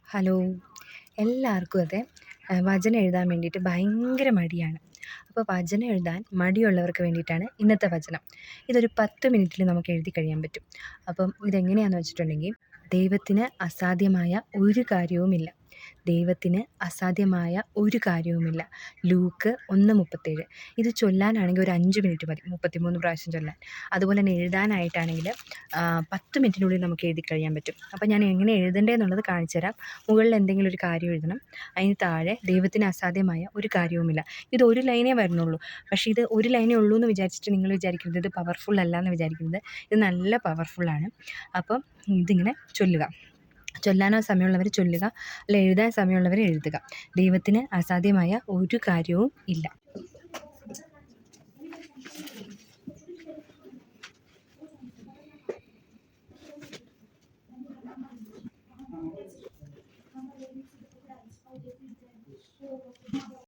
Hello. എല്ലാവർക്കും അതെ വചനം എഴുതാൻ വേണ്ടിയിട്ട് ഭയങ്കര മടിയാണ്. അപ്പോൾ വചനം എഴുതാൻ മടിയുള്ളവർക്ക് വേണ്ടിയിട്ടാണ് ഇന്നത്തെ വചനം. ഇതൊരു 10 മിനിറ്റിൽ നമുക്ക് എഴുതി കഴിയാൻ പറ്റും. അപ്പം ഇതെങ്ങനെയാണെന്ന് വെച്ചിട്ടുണ്ടെങ്കിൽ, ദൈവത്തിന് അസാധ്യമായ ഒരു കാര്യവുമില്ല. ദൈവത്തിന് അസാധ്യമായ ഒരു കാര്യവുമില്ല. ലൂക്ക് 1:37. ഇത് ചൊല്ലാനാണെങ്കിൽ ഒരു 5 മിനിറ്റ് മതി, 33 പ്രാവശ്യം ചൊല്ലാൻ. അതുപോലെ തന്നെ എഴുതാനായിട്ടാണെങ്കിൽ 10 മിനിറ്റിനുള്ളിൽ നമുക്ക് എഴുതി കഴിയാൻ പറ്റും. അപ്പോൾ ഞാൻ എങ്ങനെ എഴുതേണ്ടതെന്നുള്ളത് കാണിച്ചു തരാം. മുകളിൽ എന്തെങ്കിലും ഒരു കാര്യം എഴുതണം. അതിന് താഴെ ദൈവത്തിന് അസാധ്യമായ ഒരു കാര്യവുമില്ല. ഇത് ഒരു ലൈനേ വരുന്നുള്ളൂ. പക്ഷേ ഇത് ഒരു ലൈനേ ഉള്ളൂ എന്ന് വിചാരിച്ചിട്ട് നിങ്ങൾ വിചാരിക്കരുത് ഇത് പവർഫുൾ അല്ല എന്ന് വിചാരിക്കരുത്. ഇത് നല്ല പവർഫുള്ളാണ്. അപ്പം ഇതിങ്ങനെ ചൊല്ലുക. ചൊല്ലാനോ സമയമുള്ളവർ ചൊല്ലുക, അല്ല എഴുതാൻ സമയമുള്ളവർ എഴുതുക. ദൈവത്തിന് അസാധ്യമായ ഒരു കാര്യവും ഇല്ല.